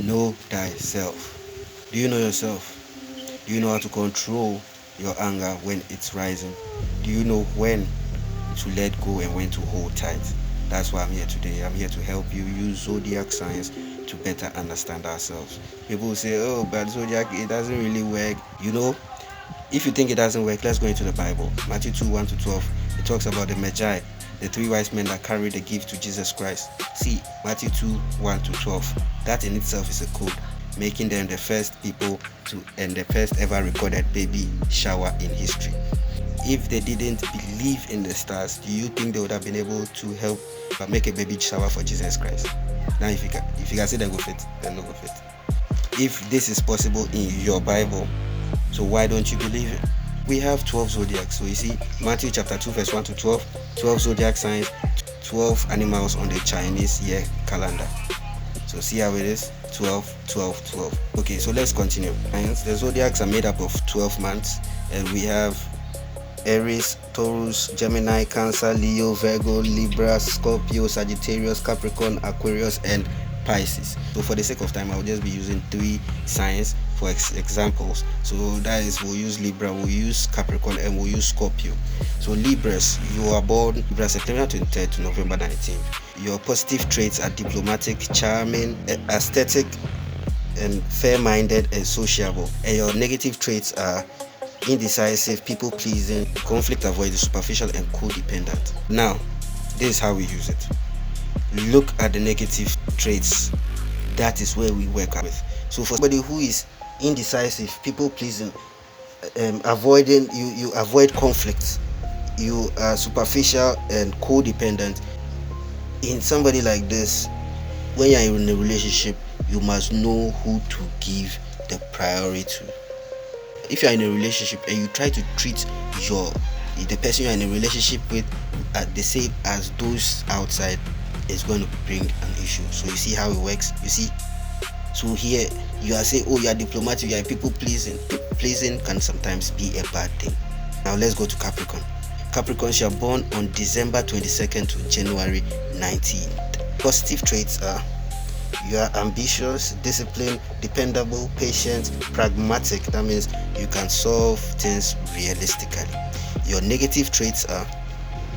Know thyself. Do you know yourself? Do you know how to control your anger when it's rising? Do you know when to let go and when to hold tight? That's why I'm here today. I'm here to help you use zodiac signs to better understand ourselves. People say, oh, but zodiac, it doesn't really work. If you think it doesn't work, let's go into the Bible. Matthew 2 1 to 12. It talks about the Magi, the three wise men that carried the gift to Jesus Christ. See, Matthew 2 1 to 12. That in itself is a code, making them the first people to and the first ever recorded baby shower in history. If they didn't believe in the stars, do you think they would have been able to help make a baby shower for Jesus Christ? Now, if you can say they go fit, then no go fit. If this is possible in your Bible, so why don't you believe it? We have 12 zodiacs. So you see, Matthew chapter 2 verse 1 to 12, 12 zodiac signs, 12 animals on the Chinese year calendar. So see how it is? 12, 12, 12. Okay, so let's continue. The zodiacs are made up of 12 months, and we have Aries, Taurus, Gemini, Cancer, Leo, Virgo, Libra, Scorpio, Sagittarius, Capricorn, Aquarius, and Pisces. So for the sake of time, I'll just be using 3 signs for examples. So that is, we'll use Libra, we'll use Capricorn, and we'll use Scorpio. So Libras, you are born Libra September 23rd to November 19th. Your positive traits are diplomatic, charming, aesthetic, and fair-minded and sociable. And your negative traits are indecisive, people-pleasing, conflict avoiding, superficial, and codependent. Now, this is how we use it. Look at the negative traits. That is where we work with. So for somebody who is indecisive, people-pleasing, avoiding, you avoid conflicts, you are superficial and codependent. In somebody like this, when you're in a relationship, you must know who to give the priority to. If you're in a relationship and you try to treat the person you're in a relationship with the same as those outside, it's going to bring an issue. So you see how it works? You see? So here you are saying, oh, you are diplomatic, you are people pleasing. Pleasing can sometimes be a bad thing. Now let's go to Capricorn. Capricorns, you are born on December 22nd to January 19th. Positive traits are: you are ambitious, disciplined, dependable, patient, pragmatic. That means you can solve things realistically. Your negative traits are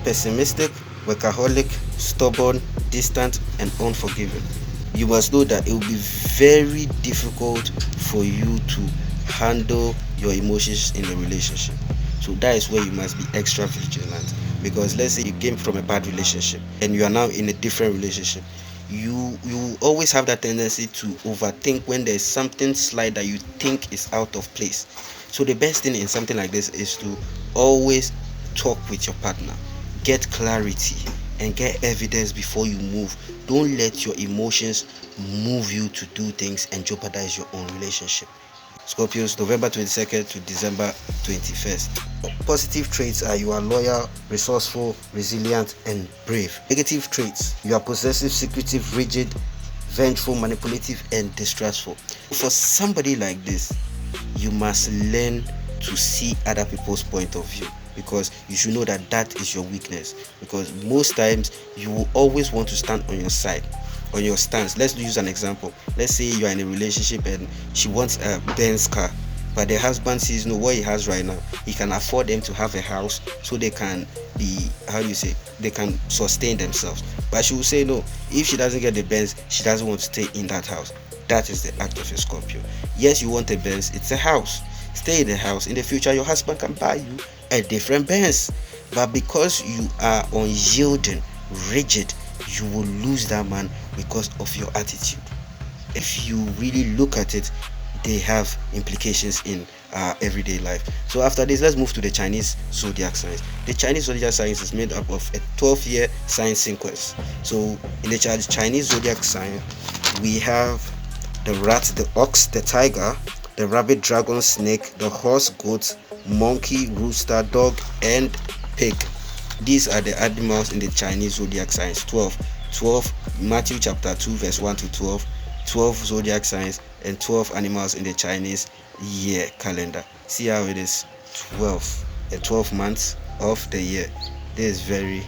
pessimistic, workaholic, stubborn, distant, and unforgiving. You must know that it will be very difficult for you to handle your emotions in a relationship. So that is where you must be extra vigilant, because let's say you came from a bad relationship and you are now in a different relationship. You always have that tendency to overthink when there's something slight that you think is out of place. So the best thing in something like this is to always talk with your partner, get clarity, and get evidence before you move. Don't let your emotions move you to do things and jeopardize your own relationship. Scorpios, November 22nd to December 21st. Positive traits are: you are loyal, resourceful, resilient, and brave. Negative traits: you are possessive, secretive, rigid, vengeful, manipulative, and distrustful. For somebody like this, you must learn to see other people's point of view, because you should know that that is your weakness. Because most times you will always want to stand on your side, on your stance. Let's use an example. Let's say you are in a relationship and she wants a Benz car, but the husband sees what he has right now. He can afford them to have a house so they can be, they can sustain themselves. But she will say no. If she doesn't get the Benz, she doesn't want to stay in that house. That is the act of a Scorpio. Yes, you want a Benz, it's a house. Stay in the house. In the future, your husband can buy you a different Benz. But because you are unyielding, rigid, you will lose that man because of your attitude. If you really look at it, they have implications in our everyday life. So after this, let's move to the Chinese zodiac signs. The Chinese zodiac signs is made up of a 12-year sign sequence. So in the Chinese zodiac sign, we have the rat, the ox, the tiger, the rabbit, dragon, snake, the horse, goat, monkey, rooster, dog, and pig. These are the animals in the Chinese zodiac signs. 12, Matthew chapter 2 verse 1 to 12, 12 zodiac signs, and 12 animals in the Chinese year calendar. See how it is? 12 and 12 months of the year. This is very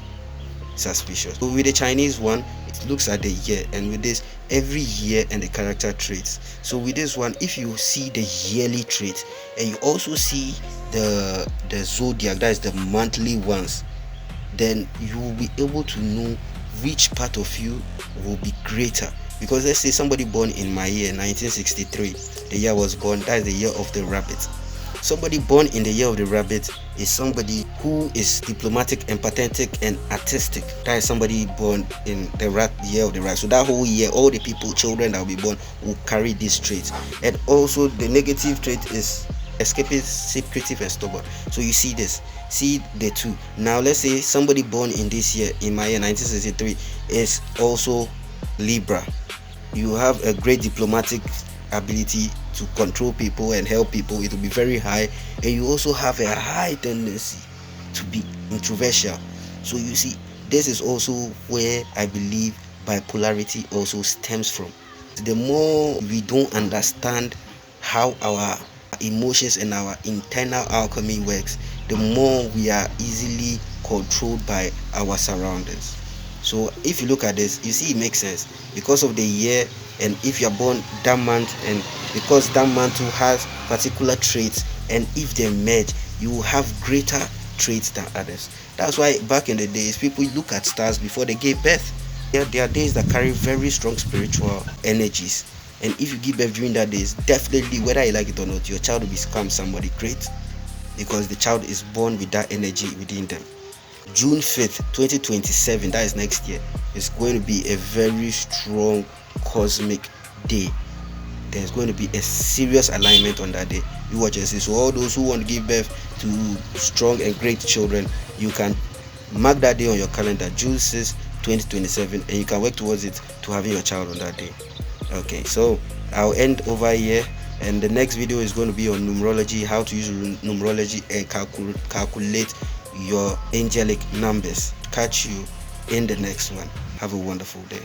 suspicious. So with the Chinese one, it looks at the year, and with this, every year and the character traits. So with this one, if you see the yearly trait and you also see the zodiac, that is the monthly ones, then you will be able to know which part of you will be greater. Because let's say somebody born in my year 1963, the year I was born, that is the year of the rabbit. Somebody born in the year of the rabbit is somebody who is diplomatic, empathetic, and artistic. That is somebody born in the year of the rat. So that whole year, all the people, children that will be born, will carry these traits. And also the negative trait is escapist, secretive, and stubborn. So you see this, see the two. Now let's say somebody born in this year, in my year 1963, is also Libra. You have a great diplomatic ability to control people and help people. It will be very high, and you also have a high tendency to be introversial. So you see, this is also where I believe bipolarity also stems from. The more we don't understand how our emotions and our internal alchemy works, the more we are easily controlled by our surroundings. So if you look at this, you see it makes sense because of the year, and if you're born that month, and because that month too has particular traits, and if they merge, you will have greater traits than others. That's why back in the days, people look at stars before they gave birth. There are days that carry very strong spiritual energies, and if you give birth during that days, definitely, whether you like it or not, your child will become somebody great because the child is born with that energy within them. June 5th, 2027, that is next year, is going to be a very strong cosmic day. There's going to be a serious alignment on that day. You watch and see. So all those who want to give birth to strong and great children, you can mark that day on your calendar, June 6th, 2027, and you can work towards it to having your child on that day. Okay, so I'll end over here, and the next video is going to be on numerology, how to use numerology and calculate your angelic numbers. Catch you in the next one. Have a wonderful day.